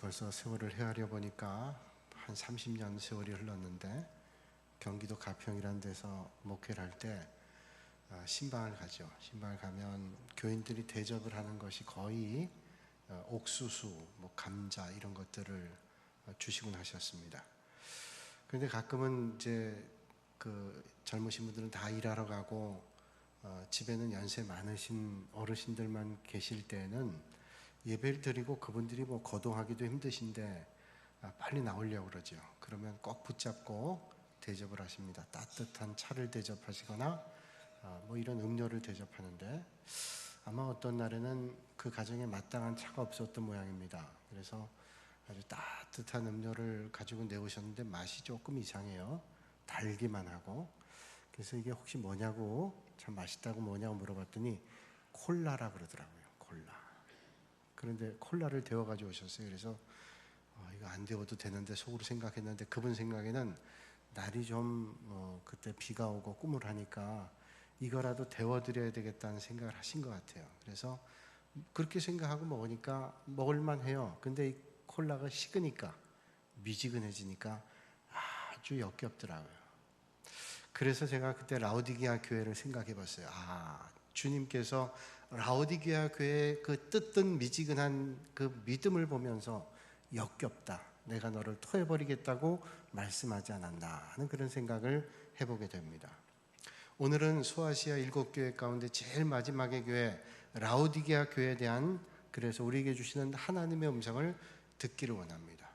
벌써 세월을 헤아려 보니까 한 30년 세월이 흘렀는데, 경기도 가평이라는 데서 목회를 할 때 신방을 가죠. 신방을 가면 교인들이 대접을 하는 것이 거의 옥수수, 감자 이런 것들을 주시곤 하셨습니다. 그런데 가끔은 이제 젊으신 분들은 다 일하러 가고 집에는 연세 많으신 어르신들만 계실 때는 예배를 드리고 그분들이 거동하기도 힘드신데 빨리 나오려고 그러죠. 그러면 꼭 붙잡고 대접을 하십니다. 따뜻한 차를 대접하시거나 이런 음료를 대접하는데, 아마 어떤 날에는 그 가정에 마땅한 차가 없었던 모양입니다. 그래서 아주 따뜻한 음료를 가지고 내오셨는데 맛이 조금 이상해요. 달기만 하고. 그래서 이게 혹시 뭐냐고, 참 맛있다고 뭐냐고 물어봤더니 콜라라 그러더라고요. 콜라. 그런데 콜라를 데워 가지고 오셨어요. 그래서 이거 안 데워도 되는데 속으로 생각했는데, 그분 생각에는 날이 좀 그때 비가 오고 꾸물 하니까 이거라도 데워드려야 되겠다는 생각을 하신 것 같아요. 그래서 그렇게 생각하고 먹으니까 먹을만 해요. 근데 이 콜라가 식으니까, 미지근해지니까 아주 역겹더라고요. 그래서 제가 그때 라오디게아 교회를 생각해 봤어요. 주님께서 라오디게아 교회의 그 뜨뜻 미지근한 그 믿음을 보면서 역겹다, 내가 너를 토해버리겠다고 말씀하지 않았나 하는 그런 생각을 해보게 됩니다. 오늘은 소아시아 7교회 가운데 제일 마지막의 교회 라오디게아 교회에 대한, 그래서 우리에게 주시는 하나님의 음성을 듣기를 원합니다.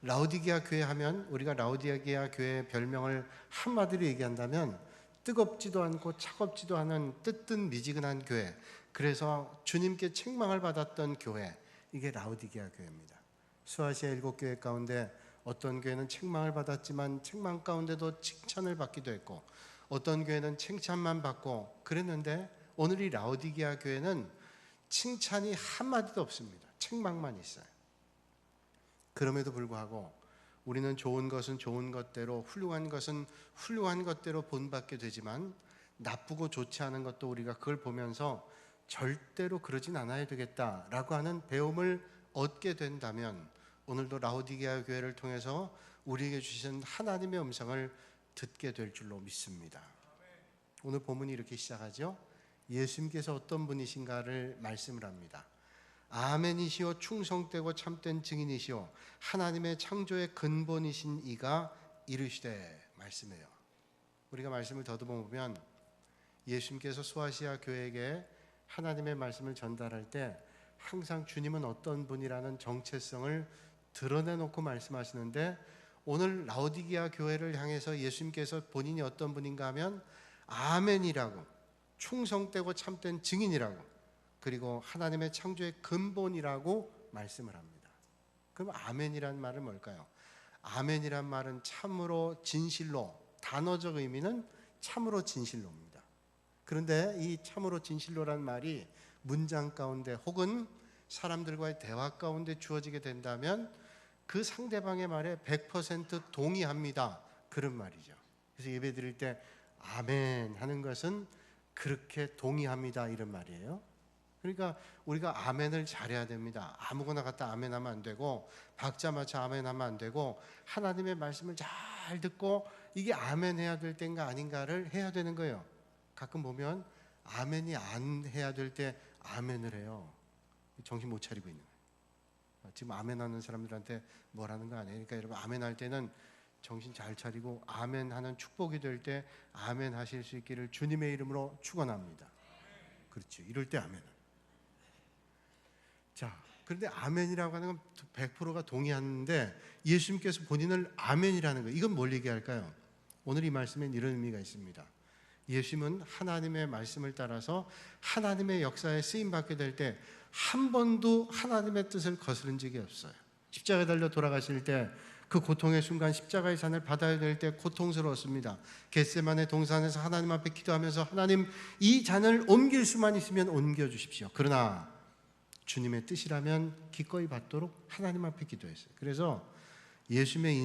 라오디게아 교회 하면, 우리가 라오디게아 교회의 별명을 한마디로 얘기한다면 뜨겁지도 않고 차갑지도 않은 뜨뜻 미지근한 교회, 그래서 주님께 책망을 받았던 교회, 이게 라오디게아 교회입니다. 소아시아 7교회 가운데 어떤 교회는 책망을 받았지만 책망 가운데도 칭찬을 받기도 했고, 어떤 교회는 칭찬만 받고 그랬는데, 오늘 이 라오디게아 교회는 칭찬이 한마디도 없습니다. 책망만 있어요. 그럼에도 불구하고 우리는 좋은 것은 좋은 것대로, 훌륭한 것은 훌륭한 것대로 본받게 되지만, 나쁘고 좋지 않은 것도 우리가 그걸 보면서 절대로 그러진 않아야 되겠다라고 하는 배움을 얻게 된다면, 오늘도 라오디게아 교회를 통해서 우리에게 주신 하나님의 음성을 듣게 될 줄로 믿습니다. 오늘 본문이 이렇게 시작하죠. 예수님께서 어떤 분이신가를 말씀을 합니다. 아멘이시오, 충성되고 참된 증인이시오, 하나님의 창조의 근본이신 이가 이르시되, 말씀해요. 우리가 말씀을 더듬어 보면 예수님께서 소아시아 교회에게 하나님의 말씀을 전달할 때 항상 주님은 어떤 분이라는 정체성을 드러내놓고 말씀하시는데, 오늘 라오디게아 교회를 향해서 예수님께서 본인이 어떤 분인가 하면 아멘이라고, 충성되고 참된 증인이라고, 그리고 하나님의 창조의 근본이라고 말씀을 합니다. 그럼 아멘이란 말은 뭘까요? 아멘이란 말은 참으로 진실로, 단어적 의미는 참으로 진실로입니다. 그런데 이 참으로 진실로란 말이 문장 가운데 혹은 사람들과의 대화 가운데 주어지게 된다면 그 상대방의 말에 100% 동의합니다, 그런 말이죠. 그래서 예배 드릴 때 아멘 하는 것은 그렇게 동의합니다, 이런 말이에요. 그러니까 우리가 아멘을 잘해야 됩니다. 아무거나 갖다 아멘하면 안 되고, 박자 맞춰 아멘하면 안 되고, 하나님의 말씀을 잘 듣고 이게 아멘해야 될 때인가 아닌가를 해야 되는 거예요. 가끔 보면 아멘이 안 해야 될 때 아멘을 해요. 정신 못 차리고 있는 거예요. 지금 아멘하는 사람들한테 뭐라는 거 아니에요. 그러니까 여러분, 아멘할 때는 정신 잘 차리고 아멘하는 축복이 될 때 아멘 하실 수 있기를 주님의 이름으로 축원합니다. 그렇죠. 이럴 때 아멘을. 자, 그런데 아멘이라고 하는 건 100%가 동의하는데 예수님께서 본인을 아멘이라는 거예요. 이건 뭘 얘기할까요? 오늘 이 말씀엔 이런 의미가 있습니다. 예수님은 하나님의 말씀을 따라서 하나님의 역사에 쓰임받게 될 때 한 번도 하나님의 뜻을 거스른 적이 없어요. 십자가에 달려 돌아가실 때 그 고통의 순간, 십자가의 산을 받아야 될 때 고통스러웠습니다. 겟세마네 동산에서 하나님 앞에 기도하면서, 하나님, 이 잔을 옮길 수만 있으면 옮겨주십시오. 그러나 주님의 뜻이라면 기꺼이 받도록 하나님 앞에 기도했어요. 그래서 예수님의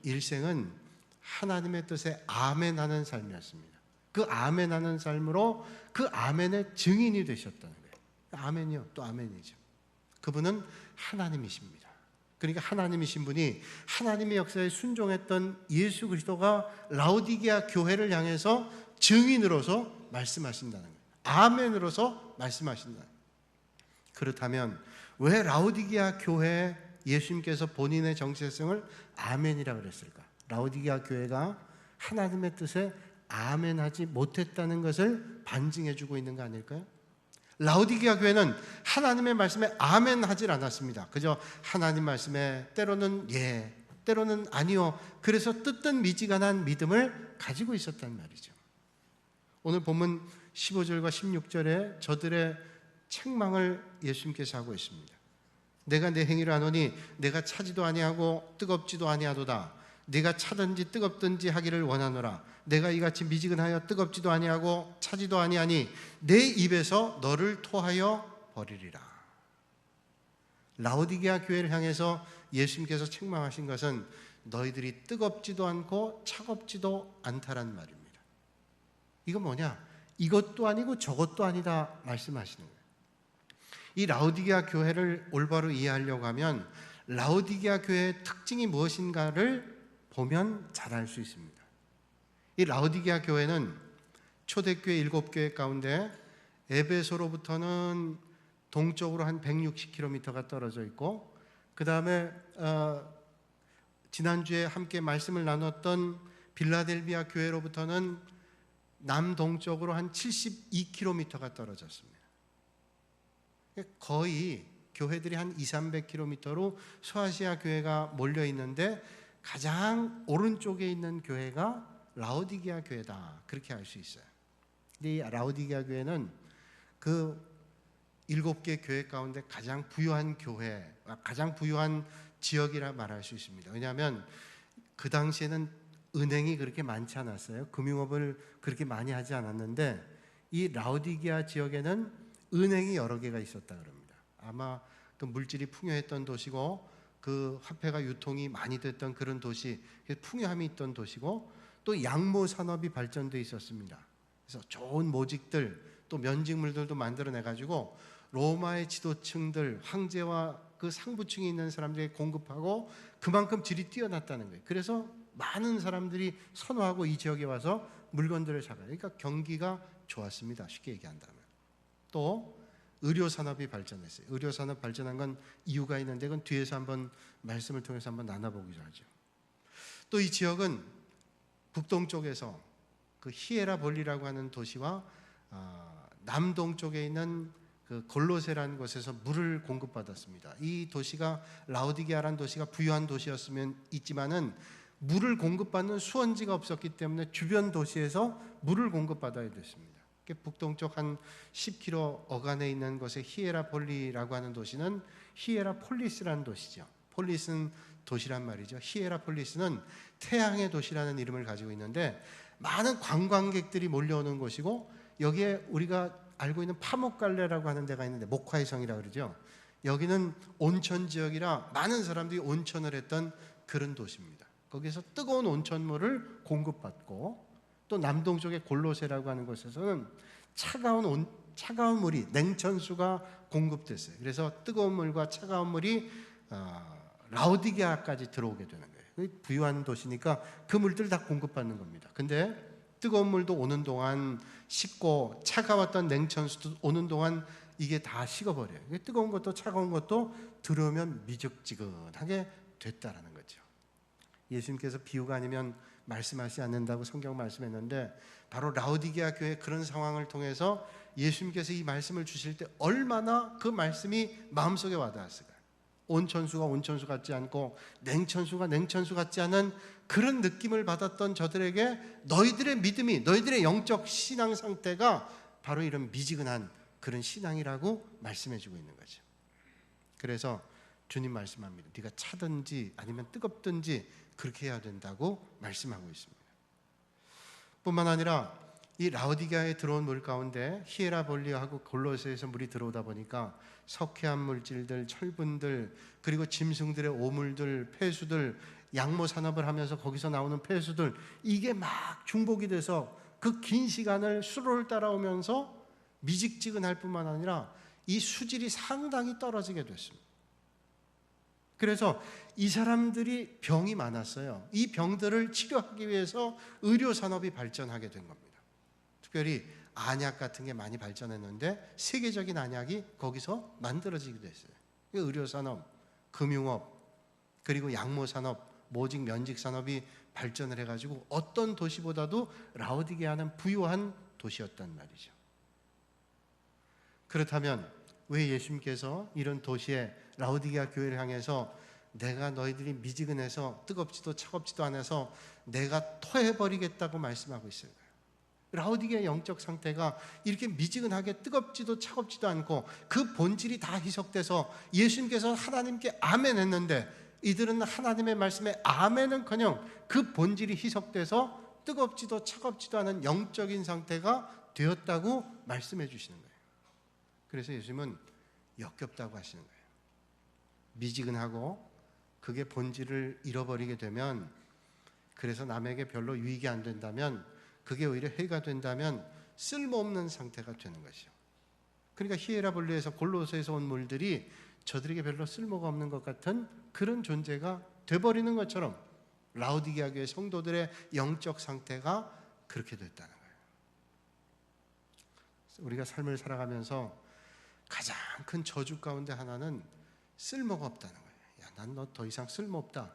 일생은 하나님의 뜻에 아멘하는 삶이었습니다. 그 아멘하는 삶으로 그 아멘의 증인이 되셨다는 거예요. 아멘이요, 또 아멘이죠. 그분은 하나님이십니다. 그러니까 하나님이신 분이 하나님의 역사에 순종했던 예수 그리스도가 라오디게아 교회를 향해서 증인으로서 말씀하신다는 거예요. 아멘으로서 말씀하신다는 거예요. 그렇다면 왜 라오디게아 교회에 예수님께서 본인의 정체성을 아멘이라고 그랬을까? 라오디게아 교회가 하나님의 뜻에 아멘하지 못했다는 것을 반증해주고 있는 거 아닐까요? 라오디게아 교회는 하나님의 말씀에 아멘하지 않았습니다. 그저 하나님 말씀에 때로는 예, 때로는 아니요, 그래서 뜨뜻 미지근한 믿음을 가지고 있었단 말이죠. 오늘 본문 15절과 16절에 저들의 책망을 예수님께서 하고 있습니다. 내가 내 행위를 아노니 내가 차지도 아니하고 뜨겁지도 아니하도다. 네가 차든지 뜨겁든지 하기를 원하노라. 내가 이같이 미지근하여 뜨겁지도 아니하고 차지도 아니하니 내 입에서 너를 토하여 버리리라. 라오디게아 교회를 향해서 예수님께서 책망하신 것은 너희들이 뜨겁지도 않고 차갑지도 않다란 말입니다. 이건 뭐냐? 이것도 아니고 저것도 아니다 말씀하시는 거예요. 이 라오디게아 교회를 올바로 이해하려고 하면 라오디게아 교회의 특징이 무엇인가를 보면 잘 알 수 있습니다. 이 라오디게아 교회는 초대교회 7교회 가운데 에베소로부터는 동쪽으로 한 160km가 떨어져 있고, 그 다음에 지난주에 함께 말씀을 나눴던 빌라델비아 교회로부터는 남동쪽으로 한 72km가 떨어졌습니다. 거의 교회들이 한 200-300km로 소아시아 교회가 몰려 있는데 가장 오른쪽에 있는 교회가 라오디게아 교회다, 그렇게 알 수 있어요. 근데 이 라오디게아 교회는 그 7개 교회 가운데 가장 부유한 교회, 가장 부유한 지역이라 말할 수 있습니다. 왜냐하면 그 당시에는 은행이 그렇게 많지 않았어요. 금융업을 그렇게 많이 하지 않았는데 이 라오디게아 지역에는 은행이 여러 개가 있었다 그럽니다. 아마 그 물질이 풍요했던 도시고 그 화폐가 유통이 많이 됐던 그런 도시, 풍요함이 있던 도시고, 또 양모 산업이 발전돼 있었습니다. 그래서 좋은 모직들, 또 면직물들도 만들어내 가지고 로마의 지도층들, 황제와 그 상부층에 있는 사람들에게 공급하고 그만큼 질이 뛰어났다는 거예요. 그래서 많은 사람들이 선호하고 이 지역에 와서 물건들을 사가요. 그러니까 경기가 좋았습니다. 쉽게 얘기한다면. 또 의료산업이 발전했어요. 의료산업 발전한 건 이유가 있는데 그건 뒤에서 한번 말씀을 통해서 한번 나눠보기로 하죠. 또 이 지역은 북동쪽에서 그 히에라볼리라고 하는 도시와 남동쪽에 있는 그 골로세라는 곳에서 물을 공급받았습니다. 이 도시가 라오디게아라는 도시가 부유한 도시였으면 있지만은 물을 공급받는 수원지가 없었기 때문에 주변 도시에서 물을 공급받아야 됐습니다. 북동쪽 한 10km 어간에 있는 곳에 히에라폴리라고 하는 도시는 히에라폴리스라는 도시죠. 폴리스는 도시란 말이죠. 히에라폴리스는 태양의 도시라는 이름을 가지고 있는데 많은 관광객들이 몰려오는 곳이고, 여기에 우리가 알고 있는 파묵갈레라고 하는 데가 있는데 목화의 성이라고 그러죠. 여기는 온천 지역이라 많은 사람들이 온천을 했던 그런 도시입니다. 거기서 뜨거운 온천물을 공급받고, 또 남동쪽의 골로세라고 하는 곳에서는 차가운 물이, 냉천수가 공급됐어요. 그래서 뜨거운 물과 차가운 물이 라오디게아까지 들어오게 되는 거예요. 부유한 도시니까 그 물들 다 공급받는 겁니다. 근데 뜨거운 물도 오는 동안 식고 차가웠던 냉천수도 오는 동안 이게 다 식어버려요. 뜨거운 것도 차가운 것도 들어오면 미적지근하게 됐다라는 거죠. 예수님께서 비유가 아니면 말씀하지 않는다고 성경 말씀했는데, 바로 라오디게아 교회 그런 상황을 통해서 예수님께서 이 말씀을 주실 때 얼마나 그 말씀이 마음속에 와닿았을까요? 온천수가 온천수 같지 않고 냉천수가 냉천수 같지 않은 그런 느낌을 받았던 저들에게 너희들의 믿음이, 너희들의 영적 신앙 상태가 바로 이런 미지근한 그런 신앙이라고 말씀해주고 있는 거죠. 그래서 주님 말씀합니다. 네가 차든지 아니면 뜨겁든지 그렇게 해야 된다고 말씀하고 있습니다. 뿐만 아니라 이 라오디게아에 들어온 물 가운데 히에라볼리하고 골로새에서 물이 들어오다 보니까 석회암 물질들, 철분들, 그리고 짐승들의 오물들, 폐수들, 양모 산업을 하면서 거기서 나오는 폐수들, 이게 막 중복이 돼서 그 긴 시간을 수로를 따라오면서 미직지근할 뿐만 아니라 이 수질이 상당히 떨어지게 됐습니다. 그래서 이 사람들이 병이 많았어요. 이 병들을 치료하기 위해서 의료 산업이 발전하게 된 겁니다. 특별히 안약 같은 게 많이 발전했는데 세계적인 안약이 거기서 만들어지기도 했어요. 의료 산업, 금융업, 그리고 약모 산업, 모직 면직 산업이 발전을 해가지고 어떤 도시보다도 라오디게아는 부유한 도시였단 말이죠. 그렇다면 왜 예수님께서 이런 도시에 라오디게아 교회를 향해서 내가 너희들이 미지근해서 뜨겁지도 차갑지도 않아서 내가 토해버리겠다고 말씀하고 있을까요? 라오디게아 영적 상태가 이렇게 미지근하게 뜨겁지도 차갑지도 않고 그 본질이 다 희석돼서 예수님께서 하나님께 아멘 했는데 이들은 하나님의 말씀에 아멘은커녕 그 본질이 희석돼서 뜨겁지도 차갑지도 않은 영적인 상태가 되었다고 말씀해 주시는 거예요. 그래서 예수님은 역겹다고 하시는 거예요. 미지근하고 그게 본질을 잃어버리게 되면, 그래서 남에게 별로 유익이 안 된다면, 그게 오히려 해가 된다면 쓸모없는 상태가 되는 것이죠. 그러니까 히에라볼리에서 골로새에서 온 물들이 저들에게 별로 쓸모가 없는 것 같은 그런 존재가 돼버리는 것처럼 라오디게아 교회 성도들의 영적 상태가 그렇게 됐다는 거예요. 우리가 삶을 살아가면서 가장 큰 저주 가운데 하나는 쓸모가 없다는 거예요. 야, 난 너 더 이상 쓸모없다.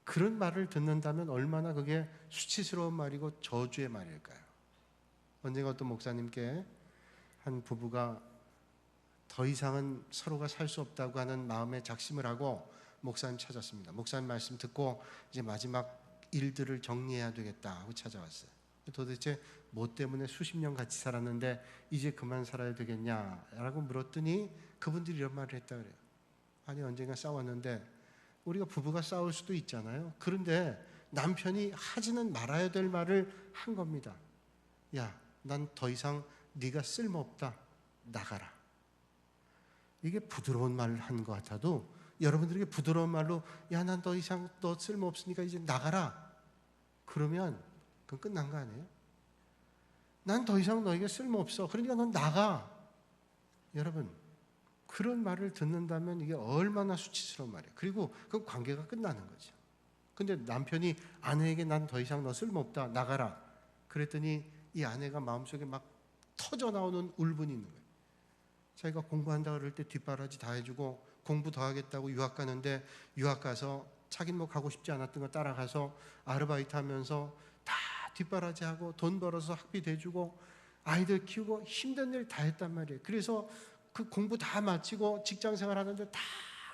그런 말을 듣는다면 얼마나 그게 수치스러운 말이고 저주의 말일까요? 언젠가 어떤 목사님께 한 부부가 더 이상은 서로가 살 수 없다고 하는 마음에 작심을 하고 목사님 찾았습니다. 목사님 말씀 듣고 이제 마지막 일들을 정리해야 되겠다 하고 찾아왔어요. 도대체 뭐 때문에 수십 년 같이 살았는데 이제 그만 살아야 되겠냐라고 물었더니 그분들이 이런 말을 했다 그래요. 아니, 언젠가 싸웠는데 우리가 부부가 싸울 수도 있잖아요. 그런데 남편이 하지는 말아야 될 말을 한 겁니다. 야, 난 더 이상 네가 쓸모없다. 나가라. 이게 부드러운 말을 한 것 같아도 여러분들에게 부드러운 말로 야, 난 더 이상 너 쓸모없으니까 이제 나가라. 그러면 그건 끝난 거 아니에요? 난 더 이상 너에게 쓸모없어. 그러니까 넌 나가. 여러분, 그런 말을 듣는다면 이게 얼마나 수치스러운 말이에요. 그리고 그 관계가 끝나는 거죠. 근데 남편이 아내에게 난 더 이상 너 쓸모없다. 나가라. 그랬더니 이 아내가 마음속에 막 터져 나오는 울분이 있는 거예요. 자기가 공부한다 그럴 때 뒷바라지 다 해주고 공부 더 하겠다고 유학 가는데 유학 가서 자기는 뭐 가고 싶지 않았던 거 따라가서 아르바이트 하면서 다 뒷바라지하고 돈 벌어서 학비 대주고 아이들 키우고 힘든 일 다 했단 말이에요. 그래서 그 공부 다 마치고 직장 생활 하는데 다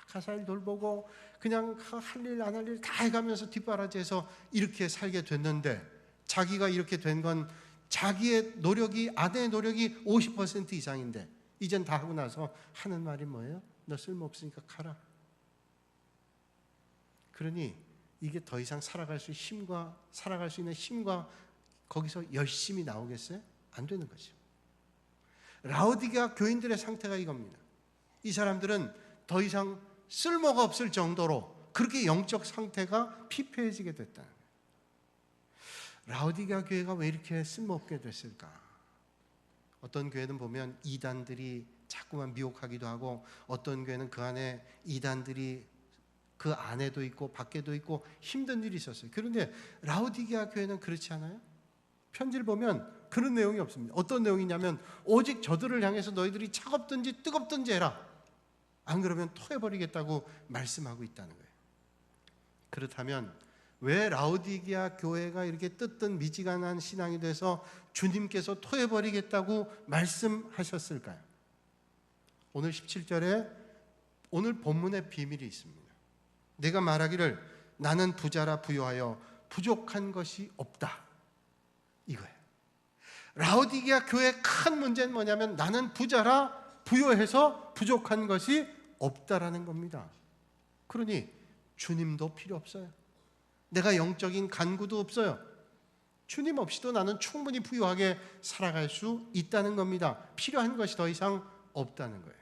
가사 일 돌보고 그냥 할 일 안 할 일 다 해가면서 뒷바라지해서 이렇게 살게 됐는데, 자기가 이렇게 된 건 자기의 노력이, 아내의 노력이 50% 이상인데 이젠 다 하고 나서 하는 말이 뭐예요? 너 쓸모없으니까 가라. 그러니 이게 더 이상 살아갈 수 있는 힘과 거기서 열심히 나오겠어요? 안 되는 거죠. 라오디게아 교인들의 상태가 이겁니다. 이 사람들은 더 이상 쓸모가 없을 정도로 그렇게 영적 상태가 피폐해지게 됐다는 거예요. 라오디게아 교회가 왜 이렇게 쓸모없게 됐을까? 어떤 교회는 보면 이단들이 자꾸만 미혹하기도 하고, 어떤 교회는 그 안에 이단들이 그 안에도 있고 밖에도 있고 힘든 일이 있었어요. 그런데 라오디게아 교회는 그렇지 않아요? 편지를 보면 그런 내용이 없습니다. 어떤 내용이냐면 오직 저들을 향해서 너희들이 차갑든지 뜨겁든지 해라. 안 그러면 토해버리겠다고 말씀하고 있다는 거예요. 그렇다면 왜 라오디게아 교회가 이렇게 뜨뜻 미지근한 신앙이 돼서 주님께서 토해버리겠다고 말씀하셨을까요? 오늘 17절에 오늘 본문의 비밀이 있습니다. 내가 말하기를 나는 부자라 부요하여 부족한 것이 없다. 이거예요. 라오디게아 교회의 큰 문제는 뭐냐면 나는 부자라 부요해서 부족한 것이 없다라는 겁니다. 그러니 주님도 필요 없어요. 내가 영적인 간구도 없어요. 주님 없이도 나는 충분히 부유하게 살아갈 수 있다는 겁니다. 필요한 것이 더 이상 없다는 거예요.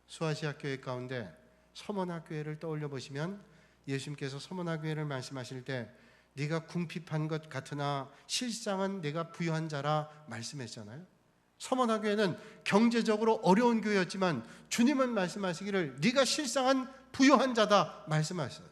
수아시아 교회 가운데 서머나 교회를 떠올려 보시면 예수님께서 서머나 교회를 말씀하실 때 네가 궁핍한 것 같으나 실상은 네가 부유한 자라 말씀했잖아요. 서머나 교회는 경제적으로 어려운 교회였지만 주님은 말씀하시기를 네가 실상한 부유한 자다 말씀하셨어요.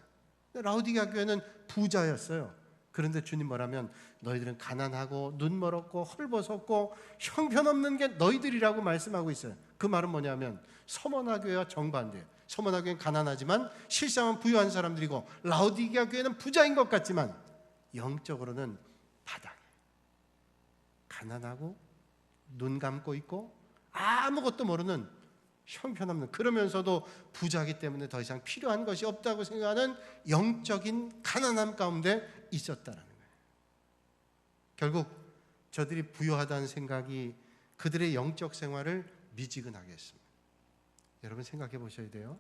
라오디게아 교회는 부자였어요. 그런데 주님 뭐라면 너희들은 가난하고 눈 멀었고 헐벗었고 형편없는 게 너희들이라고 말씀하고 있어요. 그 말은 뭐냐면 서머나 교회와 정반대예요. 서머나 교회는 가난하지만 실상은 부유한 사람들이고 라오디게아 교회는 부자인 것 같지만 영적으로는 바닥, 가난하고 눈 감고 있고 아무것도 모르는 형편없는, 그러면서도 부자이기 때문에 더 이상 필요한 것이 없다고 생각하는 영적인 가난함 가운데 있었다는 거예요. 결국 저들이 부유하다는 생각이 그들의 영적 생활을 미지근하게 했습니다. 여러분 생각해 보셔야 돼요.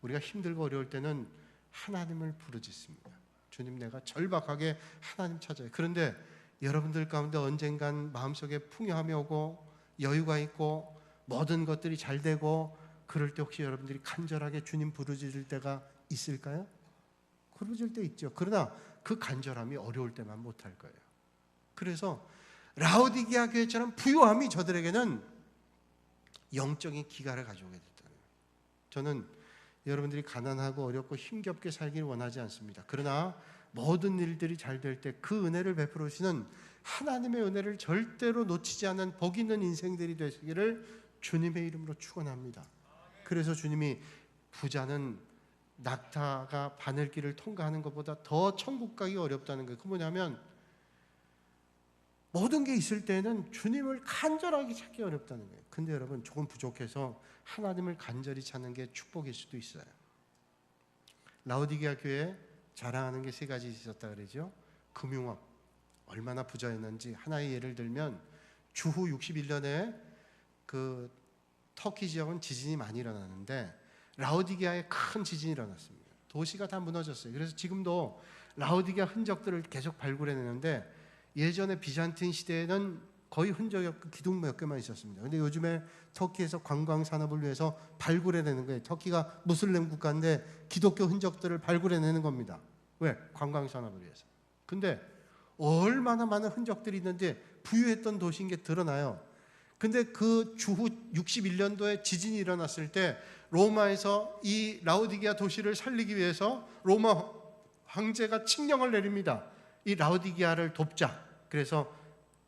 우리가 힘들고 어려울 때는 하나님을 부르짖습니다. 주님, 내가 절박하게 하나님 찾아요. 그런데 여러분들 가운데 언젠간 마음속에 풍요함이 오고 여유가 있고 모든 것들이 잘 되고 그럴 때 혹시 여러분들이 간절하게 주님 부르짖을 때가 있을까요? 부르짖을 때 있죠. 그러나 그 간절함이 어려울 때만 못할 거예요. 그래서 라오디게아 교회처럼 부유함이 저들에게는 영적인 기가를 가져오게 됐다는 거예요. 저는 여러분들이 가난하고 어렵고 힘겹게 살기를 원하지 않습니다. 그러나 모든 일들이 잘 될 때 그 은혜를 베풀어 주시는 하나님의 은혜를 절대로 놓치지 않는 복 있는 인생들이 되시기를 주님의 이름으로 축원합니다. 그래서 주님이 부자는 낙타가 바늘길을 통과하는 것보다 더 천국 가기 어렵다는 거예요. 그 뭐냐면 모든 게 있을 때는 주님을 간절하게 찾기 어렵다는 거예요. 근데 여러분 조금 부족해서 하나님을 간절히 찾는 게 축복일 수도 있어요. 라오디게아 교회에 자랑하는 게 세 가지 있었다 그러죠. 금융업, 얼마나 부자였는지 하나의 예를 들면 주후 61년에 그 터키 지역은 지진이 많이 일어나는데 라오디게아에 큰 지진이 일어났습니다. 도시가 다 무너졌어요. 그래서 지금도 라오디게아 흔적들을 계속 발굴해내는데 예전에 비잔틴 시대에는 거의 흔적이 없고 기둥 몇 개만 있었습니다. 근데 요즘에 터키에서 관광 산업을 위해서 발굴해내는 거예요. 터키가 무슬림 국가인데 기독교 흔적들을 발굴해내는 겁니다. 왜? 관광 산업을 위해서. 근데 얼마나 많은 흔적들이 있는데 부유했던 도시인 게 드러나요. 근데 그 주후 61년도에 지진이 일어났을 때 로마에서 이 라오디게아 도시를 살리기 위해서 로마 황제가 칙령을 내립니다. 이 라오디게아를 돕자. 그래서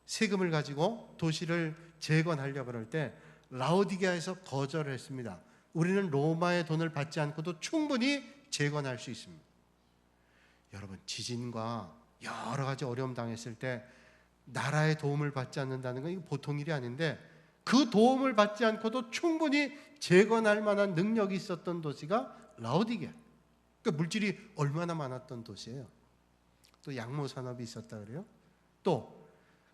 세금을 가지고 도시를 재건하려고 그럴 때 라오디게아에서 거절을 했습니다. 우리는 로마의 돈을 받지 않고도 충분히 재건할 수 있습니다. 여러분, 지진과 여러 가지 어려움 당했을 때 나라의 도움을 받지 않는다는 건 이거 보통 일이 아닌데 그 도움을 받지 않고도 충분히 재건할 만한 능력이 있었던 도시가 라오디게아. 그러니까 물질이 얼마나 많았던 도시예요. 또 양모 산업이 있었다 그래요. 또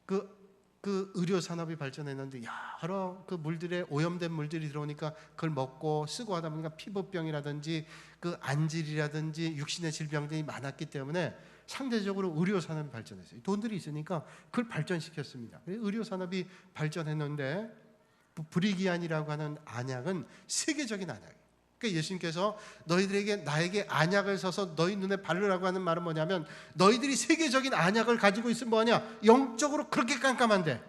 그 의료 산업이 발전했는데 여러 그 물들에 오염된 물들이 들어오니까 그걸 먹고 쓰고 하다 보니까 피부병이라든지 그 안질이라든지 육신의 질병들이 많았기 때문에 상대적으로 의료 산업이 발전했어요. 돈들이 있으니까 그걸 발전시켰습니다. 의료 산업이 발전했는데 브리기안이라고 하는 안약은 세계적인 안약이에요. 그러니까 예수님께서 너희들에게 나에게 안약을 써서 너희 눈에 바르라고 하는 말은 뭐냐면 너희들이 세계적인 안약을 가지고 있으면 뭐하냐? 영적으로 그렇게 깜깜한데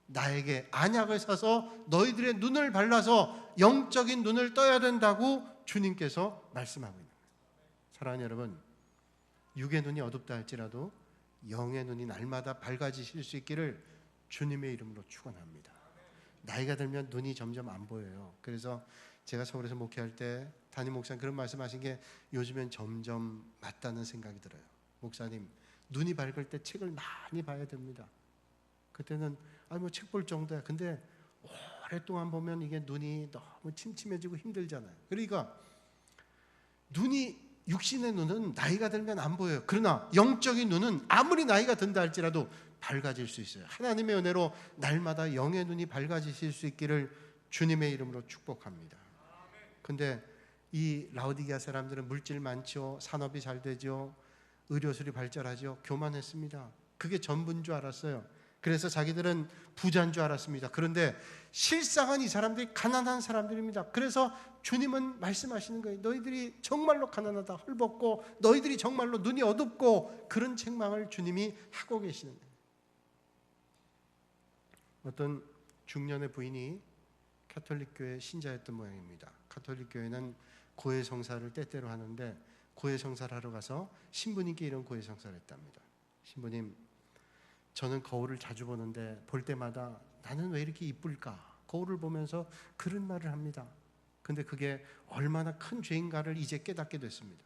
나에게 안약을 사서 너희들의 눈을 발라서 영적인 눈을 떠야 된다고 주님께서 말씀하고 있는 거예요. 사랑하는 여러분, 육의 눈이 어둡다 할지라도 영의 눈이 날마다 밝아지실 수 있기를 주님의 이름으로 축원합니다. 나이가 들면 눈이 점점 안 보여요. 그래서 제가 서울에서 목회할 때 담임 목사님 그런 말씀하신 게 요즘엔 점점 맞다는 생각이 들어요. 목사님, 눈이 밝을 때 책을 많이 봐야 됩니다. 그때는 뭐 책 볼 정도야. 근데 오랫동안 보면 이게 눈이 너무 침침해지고 힘들잖아요. 그러니까 눈이, 육신의 눈은 나이가 들면 안 보여요. 그러나 영적인 눈은 아무리 나이가 든다 할지라도 밝아질 수 있어요. 하나님의 은혜로 날마다 영의 눈이 밝아지실 수 있기를 주님의 이름으로 축복합니다. 근데 이 라오디게아 사람들은 물질 많죠. 산업이 잘 되죠. 의료술이 발전하죠. 교만했습니다. 그게 전부인 줄 알았어요. 그래서 자기들은 부자인 줄 알았습니다. 그런데 실상은 이 사람들이 가난한 사람들입니다. 그래서 주님은 말씀하시는 거예요. 너희들이 정말로 가난하다, 헐벗고 너희들이 정말로 눈이 어둡고 그런 책망을 주님이 하고 계시는 거예요. 어떤 중년의 부인이 가톨릭 교회 신자였던 모양입니다. 가톨릭 교회는 고해 성사를 때때로 하는데 고해 성사를 하러 가서 신부님께 이런 고해 성사를 했답니다. 신부님, 저는 거울을 자주 보는데 볼 때마다 나는 왜 이렇게 이쁠까? 거울을 보면서 그런 말을 합니다. 근데 그게 얼마나 큰 죄인가를 이제 깨닫게 됐습니다.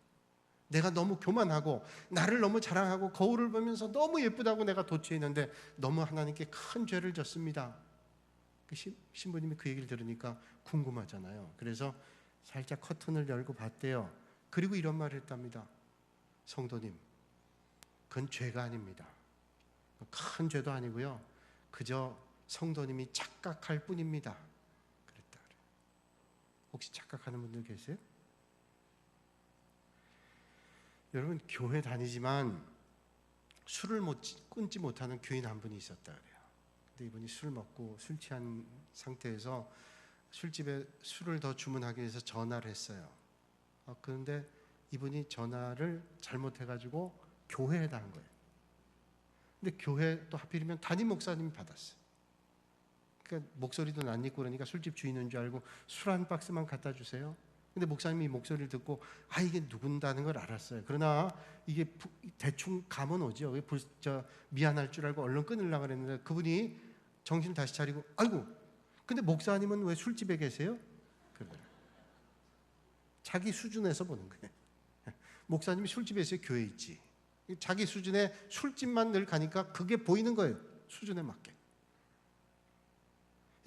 내가 너무 교만하고 나를 너무 자랑하고 거울을 보면서 너무 예쁘다고 내가 도취했는데 너무 하나님께 큰 죄를 졌습니다. 신부님이 그 얘기를 들으니까 궁금하잖아요. 그래서 살짝 커튼을 열고 봤대요. 그리고 이런 말을 했답니다. 성도님, 그건 죄가 아닙니다. 큰 죄도 아니고요, 그저 성도님이 착각할 뿐입니다. 그랬다 그래요. 혹시 착각하는 분들 계세요? 여러분, 교회 다니지만 술을 끊지 못하는 교인 한 분이 있었다 그래요. 근데 이분이 술 먹고 술 취한 상태에서 술집에 술을 더 주문하기 위해서 전화를 했어요. 그런데 이분이 전화를 잘못해가지고 교회에다 한 거예요. 근데 교회 또 하필이면 담임 목사님이 받았어요. 그러니까 목소리도 낯익고 그러니까 술집 주인인 줄 알고 술 한 박스만 갖다 주세요. 근데 목사님이 목소리를 듣고 이게 누군다는 걸 알았어요. 그러나 이게 대충 감은 오죠. 미안할 줄 알고 얼른 끊으려고 그랬는데 그분이 정신 다시 차리고 아이고, 근데 목사님은 왜 술집에 계세요? 그러더라고요. 자기 수준에서 보는 거예요. 목사님이 술집에 있어요? 교회에 있지. 자기 수준의 술집만 늘 가니까 그게 보이는 거예요. 수준에 맞게.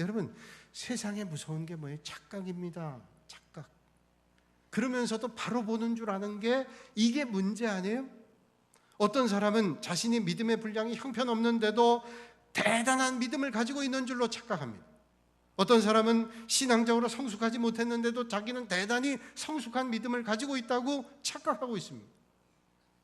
여러분, 세상에 무서운 게 뭐예요? 착각입니다. 착각. 그러면서도 바로 보는 줄 아는 게 이게 문제 아니에요? 어떤 사람은 자신이 믿음의 분량이 형편없는데도 대단한 믿음을 가지고 있는 줄로 착각합니다. 어떤 사람은 신앙적으로 성숙하지 못했는데도 자기는 대단히 성숙한 믿음을 가지고 있다고 착각하고 있습니다.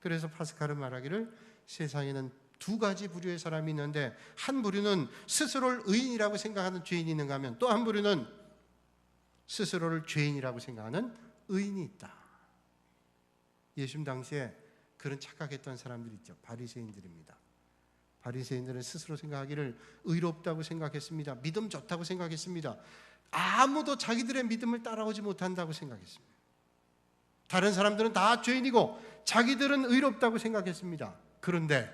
그래서 파스칼은 말하기를 세상에는 두 가지 부류의 사람이 있는데 한 부류는 스스로를 의인이라고 생각하는 죄인이 있는가 하면 또 한 부류는 스스로를 죄인이라고 생각하는 의인이 있다. 예수님 당시에 그런 착각했던 사람들이 있죠. 바리새인들입니다. 바리새인들은 스스로 생각하기를 의롭다고 생각했습니다. 믿음 좋다고 생각했습니다. 아무도 자기들의 믿음을 따라오지 못한다고 생각했습니다. 다른 사람들은 다 죄인이고 자기들은 의롭다고 생각했습니다. 그런데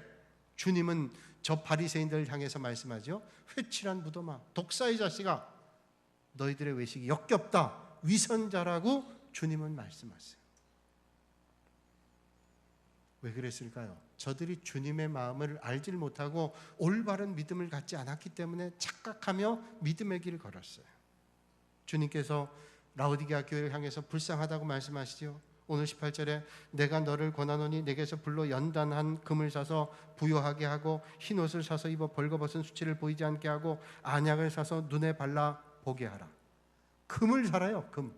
주님은 저 바리새인들을 향해서 말씀하죠. 회칠한 무덤아, 독사의 자식아, 너희들의 외식이 역겹다, 위선자라고 주님은 말씀하세요. 왜 그랬을까요? 저들이 주님의 마음을 알질 못하고 올바른 믿음을 갖지 않았기 때문에 착각하며 믿음의 길을 걸었어요. 주님께서 라오디게아 교회를 향해서 불쌍하다고 말씀하시죠. 오늘 18절에 내가 너를 권하노니 내게서 불로 연단한 금을 사서 부요하게 하고 흰옷을 사서 입어 벌거벗은 수치를 보이지 않게 하고 안약을 사서 눈에 발라 보게 하라. 금을 사라요. 금.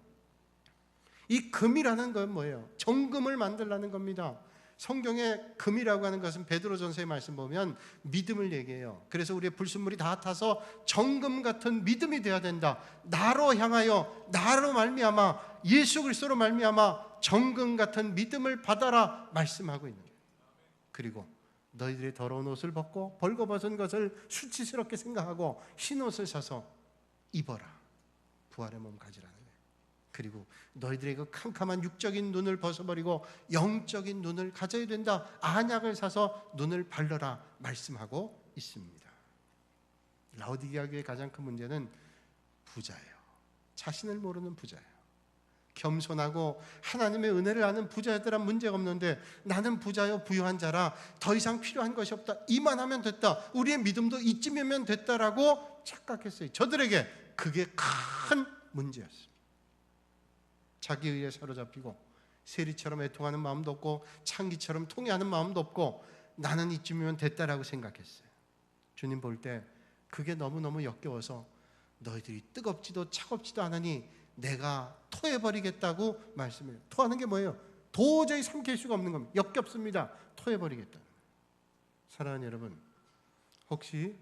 이 금이라는 건 뭐예요? 정금을 만들라는 겁니다. 성경에 금이라고 하는 것은 베드로전서의 말씀 보면 믿음을 얘기해요. 그래서 우리의 불순물이 다 타서 정금 같은 믿음이 되어야 된다. 나로 향하여 나로 말미암아 예수 그리스도로 말미암아 정금 같은 믿음을 받아라 말씀하고 있는 거예요. 그리고 너희들이 더러운 옷을 벗고 벌거벗은 것을 수치스럽게 생각하고 흰 옷을 사서 입어라. 부활의 몸 가지라는 거예요. 그리고 너희들의 그 캄캄한 육적인 눈을 벗어버리고 영적인 눈을 가져야 된다. 안약을 사서 눈을 발라라 말씀하고 있습니다. 라오디게아 교회의 가장 큰 문제는 부자예요. 자신을 모르는 부자예요. 겸손하고 하나님의 은혜를 아는 부자들은 문제가 없는데 나는 부자요 부유한 자라 더 이상 필요한 것이 없다. 이만하면 됐다. 우리의 믿음도 이쯤이면 됐다라고 착각했어요. 저들에게 그게 큰 문제였습니다. 자기 의에 사로잡히고 세리처럼 애통하는 마음도 없고 창기처럼 통회하는 마음도 없고 나는 이쯤이면 됐다라고 생각했어요. 주님 볼 때 그게 너무너무 역겨워서 너희들이 뜨겁지도 차갑지도 않으니 내가 토해버리겠다고 말씀해요. 토하는 게 뭐예요? 도저히 삼킬 수가 없는 겁니다. 역겹습니다. 토해버리겠다. 사랑하는 여러분, 혹시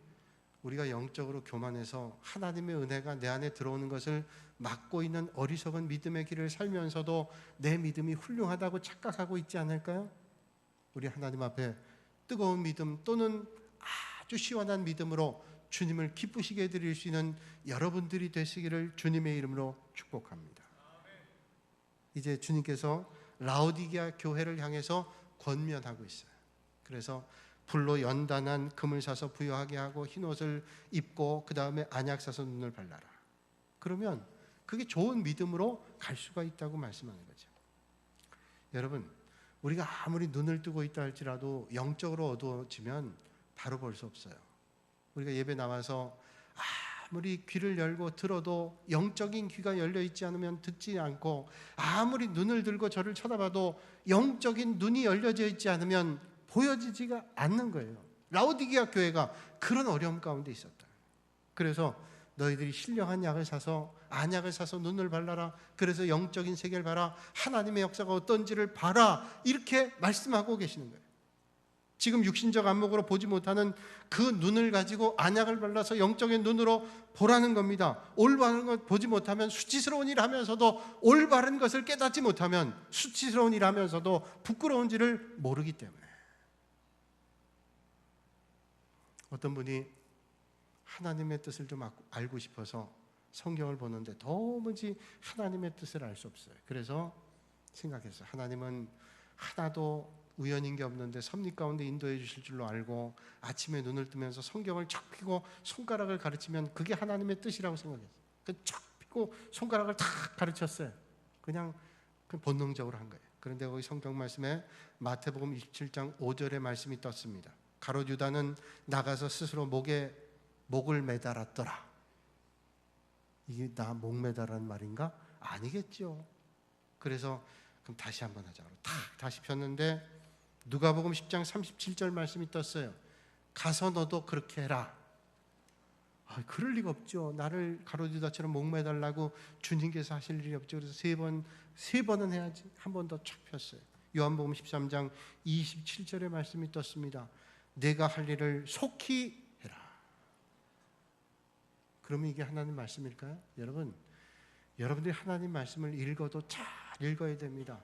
우리가 영적으로 교만해서 하나님의 은혜가 내 안에 들어오는 것을 막고 있는 어리석은 믿음의 길을 살면서도 내 믿음이 훌륭하다고 착각하고 있지 않을까요? 우리 하나님 앞에 뜨거운 믿음 또는 아주 시원한 믿음으로 주님을 기쁘시게 해드릴 수 있는 여러분들이 되시기를 주님의 이름으로 축복합니다. 이제 주님께서 라오디게아 교회를 향해서 권면하고 있어요. 그래서 불로 연단한 금을 사서 부여하게 하고 흰옷을 입고 그 다음에 안약 사서 눈을 발라라. 그러면 그게 좋은 믿음으로 갈 수가 있다고 말씀하는 거죠. 여러분, 우리가 아무리 눈을 뜨고 있다 할지라도 영적으로 어두워지면 바로 볼 수 없어요. 우리가 예배 나와서 아무리 귀를 열고 들어도 영적인 귀가 열려 있지 않으면 듣지 않고, 아무리 눈을 들고 저를 쳐다봐도 영적인 눈이 열려져 있지 않으면 보여지지가 않는 거예요. 라오디게아 교회가 그런 어려움 가운데 있었다. 그래서 너희들이 신령한 약을 사서 안약을 사서 눈을 발라라. 그래서 영적인 세계를 봐라. 하나님의 역사가 어떤지를 봐라. 이렇게 말씀하고 계시는 거예요. 지금 육신적 안목으로 보지 못하는 그 눈을 가지고 안약을 발라서 영적인 눈으로 보라는 겁니다. 올바른 것 보지 못하면 수치스러운 일 하면서도, 올바른 것을 깨닫지 못하면 수치스러운 일 하면서도 부끄러운지를 모르기 때문에. 어떤 분이 하나님의 뜻을 좀 알고 싶어서 성경을 보는데 도무지 하나님의 뜻을 알 수 없어요. 그래서 생각했어요. 하나님은 하나도 우연인 게 없는데 섭리 가운데 인도해 주실 줄로 알고, 아침에 눈을 뜨면서 성경을 척 펴고 손가락을 가르치면 그게 하나님의 뜻이라고 생각했어요. 척 펴고 손가락을 탁 가르쳤어요. 그냥 본능적으로 한 거예요. 그런데 거기 성경 말씀에 마태복음 27장 5절의 말씀이 떴습니다. 가롯 유다는 나가서 스스로 목을 매달았더라. 이게 나 목 매달라는 말인가? 아니겠죠. 그래서 그럼 다시 한번 하자. 다시 폈는데 누가복음 10장 37절 말씀이 떴어요. 가서 너도 그렇게 해라. 그럴 리가 없죠. 나를 가롯 유다처럼 목 매달라고 주님께서 하실 일이 없죠. 그래서 세 번은 해야지. 한 번 더 쫙 폈어요. 요한복음 13장 27절의 말씀이 떴습니다. 내가 할 일을 속히 해라. 그러면 이게 하나님 말씀일까요? 여러분들이 하나님 말씀을 읽어도 잘 읽어야 됩니다.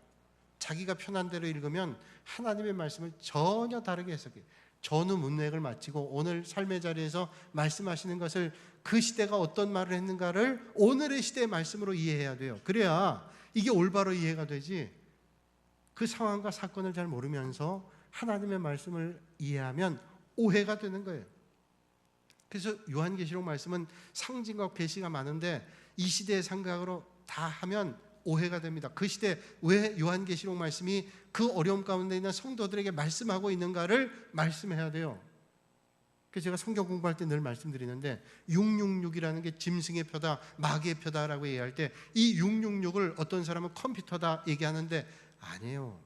자기가 편한 대로 읽으면 하나님의 말씀을 전혀 다르게 해석해요. 전후 문맥을 마치고 오늘 삶의 자리에서 말씀하시는 것을, 그 시대가 어떤 말을 했는가를 오늘의 시대의 말씀으로 이해해야 돼요. 그래야 이게 올바로 이해가 되지, 그 상황과 사건을 잘 모르면서 하나님의 말씀을 이해하면 오해가 되는 거예요. 그래서 요한계시록 말씀은 상징과 계시가 많은데 이 시대의 생각으로 다 하면 오해가 됩니다. 그 시대 왜 요한계시록 말씀이 그 어려움 가운데 있는 성도들에게 말씀하고 있는가를 말씀해야 돼요. 그래서 제가 성경 공부할 때 늘 말씀드리는데, 666이라는 게 짐승의 표다, 마귀의 표다라고 얘기할 때 이 666을 어떤 사람은 컴퓨터다 얘기하는데 아니에요.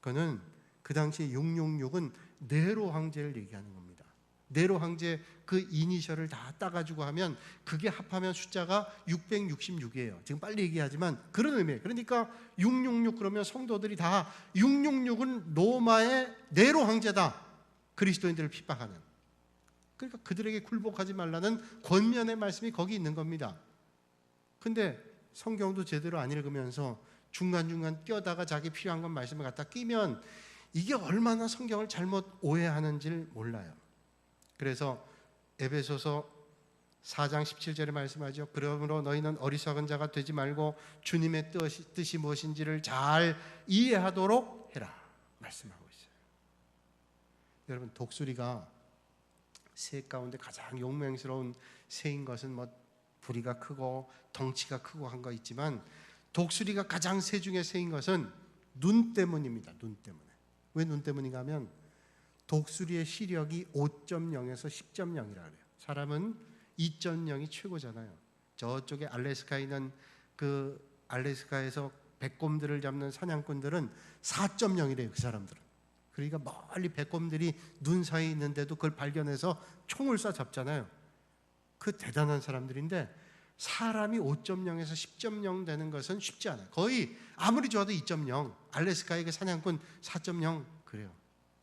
그거는 그 당시에 666은 네로 황제를 얘기하는 겁니다. 네로 황제 그 이니셜을 다 따가지고 하면 그게 합하면 숫자가 666이에요. 지금 빨리 얘기하지만 그런 의미예요. 그러니까 666 그러면 성도들이 다 666은 로마의 네로 황제다. 그리스도인들을 핍박하는. 그러니까 그들에게 굴복하지 말라는 권면의 말씀이 거기 있는 겁니다. 근데 성경도 제대로 안 읽으면서 중간중간 껴다가 자기 필요한 건 말씀을 갖다 끼면 이게 얼마나 성경을 잘못 오해하는지를 몰라요. 그래서 에베소서 4장 17절에 말씀하죠. 그러므로 너희는 어리석은 자가 되지 말고 주님의 뜻이 무엇인지를 잘 이해하도록 해라 말씀하고 있어요. 여러분, 독수리가 새 가운데 가장 용맹스러운 새인 것은 부리가 크고 덩치가 크고 한 거 있지만, 독수리가 가장 새 중에 새인 것은 눈 때문입니다. 눈 때문에. 왜 눈 때문인가 하면 독수리의 시력이 5.0에서 10.0이라 그래요. 사람은 2.0이 최고잖아요. 저쪽에 알래스카에 있는 그 알래스카에서 백곰들을 잡는 사냥꾼들은 4.0이래요. 그 사람들은. 그러니까 멀리 백곰들이 눈 사이에 있는데도 그걸 발견해서 총을 쏴 잡잖아요. 그 대단한 사람들인데, 사람이 5.0에서 10.0 되는 것은 쉽지 않아요. 거의 아무리 좋아도 2.0, 알래스카의 그 사냥꾼 4.0 그래요.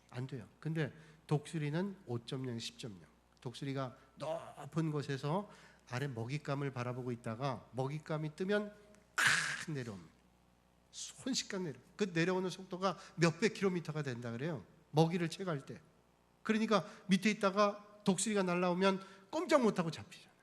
안 돼요. 근데 독수리는 5.0, 10.0. 독수리가 높은 곳에서 아래 먹잇감을 바라보고 있다가 먹잇감이 뜨면 칵 내려옵니다. 순식간 내려. 그 내려오는 속도가 몇백 킬로미터가 된다 그래요. 먹이를 채갈 때. 그러니까 밑에 있다가 독수리가 날아오면 꼼짝 못하고 잡히잖아요.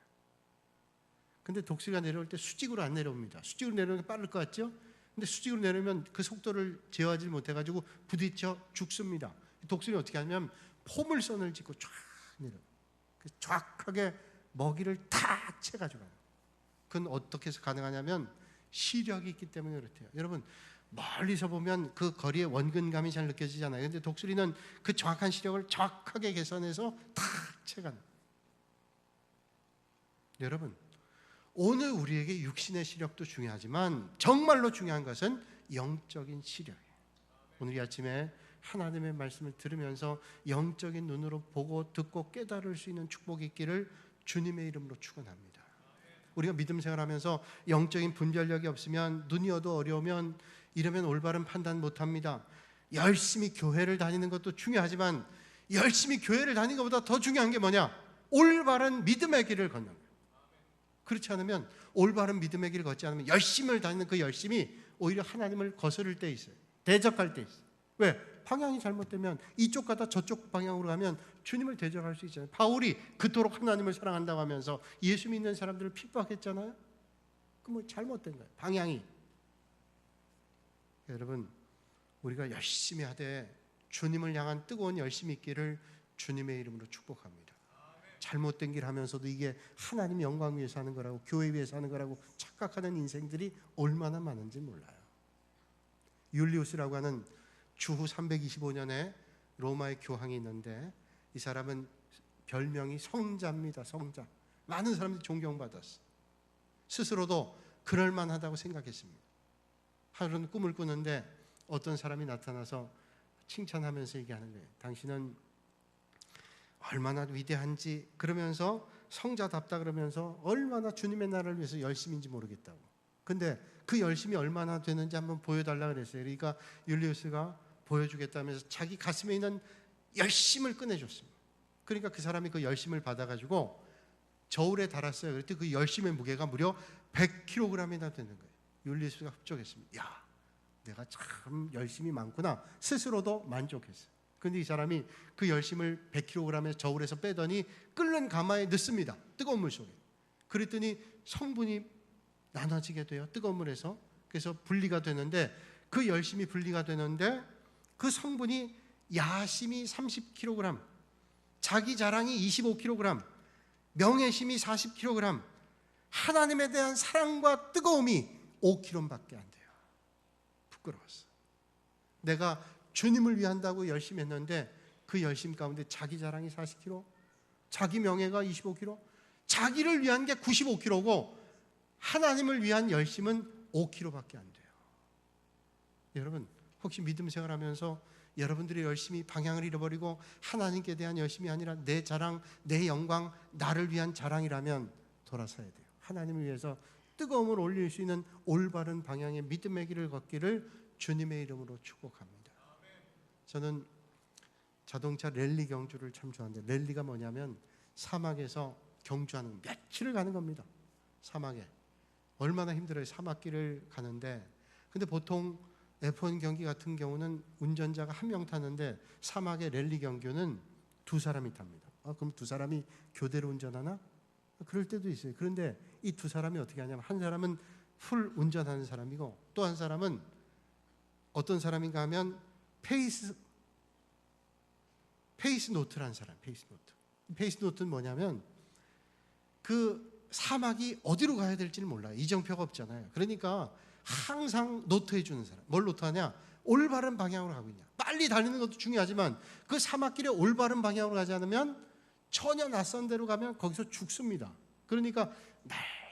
근데 독수리가 내려올 때 수직으로 안 내려옵니다. 수직으로 내려오는 게 빠를 것 같죠? 근데 수직으로 내려오면 그 속도를 제어하지 못해가지고 부딪혀 죽습니다. 독수리는 어떻게 하냐면 포물선을 짓고 쫙 내려. 정확하게 먹이를 탁 채가지고 가요. 그건 어떻게 해서 가능하냐면 시력이 있기 때문에 그렇대요. 여러분, 멀리서 보면 그 거리의 원근감이 잘 느껴지잖아요. 근데 독수리는 그 정확한 시력을 정확하게 계산해서 탁 채가는. 여러분, 오늘 우리에게 육신의 시력도 중요하지만 정말로 중요한 것은 영적인 시력이에요. 오늘 이 아침에 하나님의 말씀을 들으면서 영적인 눈으로 보고 듣고 깨달을 수 있는 축복이 있기를 주님의 이름으로 축원합니다. 우리가 믿음 생활하면서 영적인 분별력이 없으면, 눈이 어려우면 이러면 올바른 판단 못합니다. 열심히 교회를 다니는 것도 중요하지만 열심히 교회를 다니는 것보다 더 중요한 게 뭐냐? 올바른 믿음의 길을 걷는 거예요. 그렇지 않으면, 올바른 믿음의 길을 걷지 않으면 열심을 다니는 그 열심이 오히려 하나님을 거스를 때 있어요. 대적할 때 있어요. 왜? 방향이 잘못되면 이쪽 가다 저쪽 방향으로 가면 주님을 대적할 수 있잖아요. 바울이 그토록 하나님을 사랑한다고 하면서 예수 믿는 사람들을 핍박했잖아요. 그 뭐 잘못된 거예요. 방향이. 여러분, 우리가 열심히 하되 주님을 향한 뜨거운 열심이 있기를 주님의 이름으로 축복합니다. 잘못된 길 하면서도 이게 하나님 영광 위해서 하는 거라고, 교회 위해서 하는 거라고 착각하는 인생들이 얼마나 많은지 몰라요. 율리우스라고 하는 주후 325년에 로마의 교황이 있는데, 이 사람은 별명이 성자입니다. 성자. 많은 사람들이 존경받았어. 스스로도 그럴만하다고 생각했습니다. 하루는 꿈을 꾸는데 어떤 사람이 나타나서 칭찬하면서 얘기하는 거예요. 당신은 얼마나 위대한지, 그러면서 성자답다 그러면서 얼마나 주님의 나라를 위해서 열심인지 모르겠다고. 근데 그 열심이 얼마나 되는지 한번 보여달라 그랬어요. 그러니까 율리우스가 보여주겠다면서 자기 가슴에 있는 열심을 꺼내줬습니다. 그러니까 그 사람이 그 열심을 받아가지고 저울에 달았어요. 그랬더니 그 열심의 무게가 무려 100kg이나 되는 거예요. 율리우스가 흡족했습니다. 야, 내가 참 열심이 많구나. 스스로도 만족했어요. 그런데 이 사람이 그 열심을 100kg의 저울에서 빼더니 끓는 가마에 넣습니다. 뜨거운 물 속에. 그랬더니 성분이 나눠지게 돼요. 뜨거운 물에서. 그래서 분리가 되는데, 그 열심이 분리가 되는데 그 성분이 야심이 30kg, 자기 자랑이 25kg, 명예심이 40kg, 하나님에 대한 사랑과 뜨거움이 5kg밖에 안 돼요. 부끄러웠어. 내가 주님을 위한다고 열심히 했는데 그 열심 가운데 자기 자랑이 40kg, 자기 명예가 25kg, 자기를 위한 게 95kg고 하나님을 위한 열심은 5kg밖에 안 돼요. 여러분, 혹시 믿음 생활하면서 여러분들의 열심이 방향을 잃어버리고 하나님께 대한 열심이 아니라 내 자랑, 내 영광, 나를 위한 자랑이라면 돌아서야 돼요. 하나님을 위해서 뜨거움을 올릴 수 있는 올바른 방향의 믿음의 길을 걷기를 주님의 이름으로 축복합니다. 저는 자동차 랠리 경주를 참 좋아하는데, 랠리가 뭐냐면 사막에서 경주하는, 며칠을 가는 겁니다. 사막에. 얼마나 힘들어요. 사막길을 가는데. 근데 보통 F1 경기 같은 경우는 운전자가 한 명 타는데, 사막의 랠리 경주는 두 사람이 탑니다. 그럼 두 사람이 교대로 운전하나? 그럴 때도 있어요. 그런데 이 두 사람이 어떻게 하냐면, 한 사람은 풀 운전하는 사람이고 또 한 사람은 어떤 사람인가 하면 페이스 노트라는 사람. 페이스 노트는 뭐냐면, 그 사막이 어디로 가야 될지를 몰라요. 이정표가 없잖아요. 그러니까 항상 노트해 주는 사람. 뭘 노트하냐? 올바른 방향으로 가고 있냐. 빨리 달리는 것도 중요하지만 그 사막길에 올바른 방향으로 가지 않으면, 전혀 낯선 데로 가면 거기서 죽습니다. 그러니까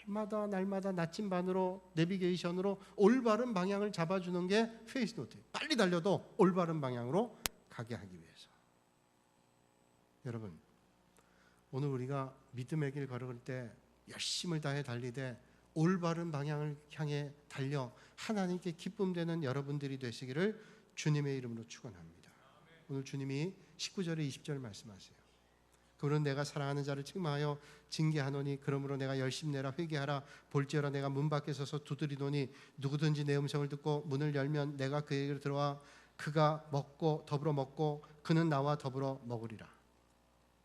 날마다 나침반으로, 내비게이션으로 올바른 방향을 잡아주는 게 페이스 노트예요. 빨리 달려도 올바른 방향으로 가게 하기 위해서. 여러분, 오늘 우리가 믿음의 길 걸을 때 열심을 다해 달리되 올바른 방향을 향해 달려 하나님께 기쁨 되는 여러분들이 되시기를 주님의 이름으로 축원합니다. 오늘 주님이 19절에 20절 말씀하세요. 그러는 내가 사랑하는 자를 책망하여 징계하노니, 그러므로 내가 열심 내라 회개하라. 볼지어라 내가 문 밖에 서서 두드리노니 누구든지 내 음성을 듣고 문을 열면 내가 그에게로 들어와 그가 먹고 더불어 먹고 그는 나와 더불어 먹으리라.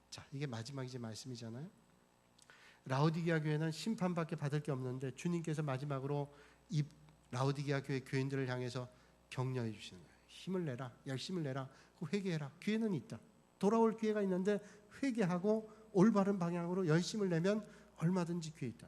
자, 이게 마지막 이제 말씀이잖아요. 라오디게아 교회는 심판밖에 받을 게 없는데 주님께서 마지막으로 이 라오디게아 교회 교인들을 향해서 격려해 주시는 거예요. 힘을 내라, 열심을 내라, 회개해라. 기회는 있다. 돌아올 기회가 있는데 회개하고 올바른 방향으로 열심을 내면 얼마든지 기회 있다.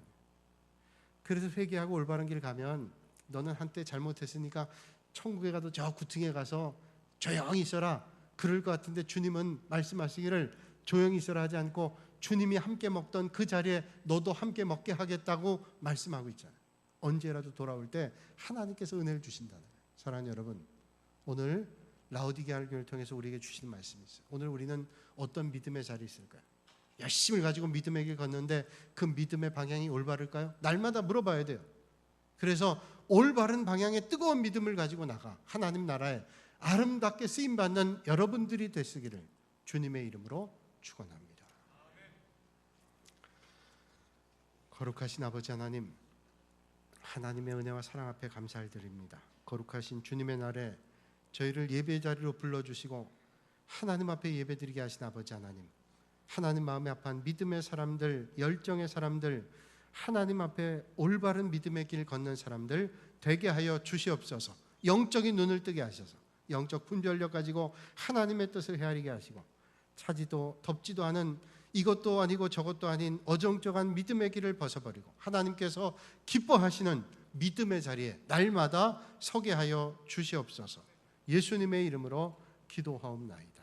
그래서 회개하고 올바른 길 가면 너는 한때 잘못했으니까 천국에 가도 저 구층에 가서 조용히 있어라. 그럴 것 같은데 주님은 말씀하시기를 조용히 있어라 하지 않고 주님이 함께 먹던 그 자리에 너도 함께 먹게 하겠다고 말씀하고 있잖아요. 언제라도 돌아올 때 하나님께서 은혜를 주신다는 거예요. 사랑하는 여러분, 오늘 라오디게아 교회를 통해서 우리에게 주시는 말씀이 있어요. 오늘 우리는 어떤 믿음의 자리에 있을까요? 열심을 가지고 믿음의 길 걷는데 그 믿음의 방향이 올바를까요? 날마다 물어봐야 돼요. 그래서 올바른 방향의 뜨거운 믿음을 가지고 나가 하나님 나라에 아름답게 쓰임받는 여러분들이 되시기를 주님의 이름으로 축원합니다. 거룩하신 아버지 하나님, 하나님의 은혜와 사랑 앞에 감사를 드립니다. 거룩하신 주님의 날에 저희를 예배 자리로 불러주시고 하나님 앞에 예배드리게 하신 아버지 하나님, 하나님 마음에 합한 믿음의 사람들, 열정의 사람들, 하나님 앞에 올바른 믿음의 길 걷는 사람들 되게 하여 주시옵소서. 영적인 눈을 뜨게 하셔서 영적 분별력 가지고 하나님의 뜻을 헤아리게 하시고 차지도 덥지도 않은 이것도 아니고 저것도 아닌 어정쩡한 믿음의 길을 벗어버리고 하나님께서 기뻐하시는 믿음의 자리에 날마다 서게 하여 주시옵소서. 예수님의 이름으로 기도하옵나이다.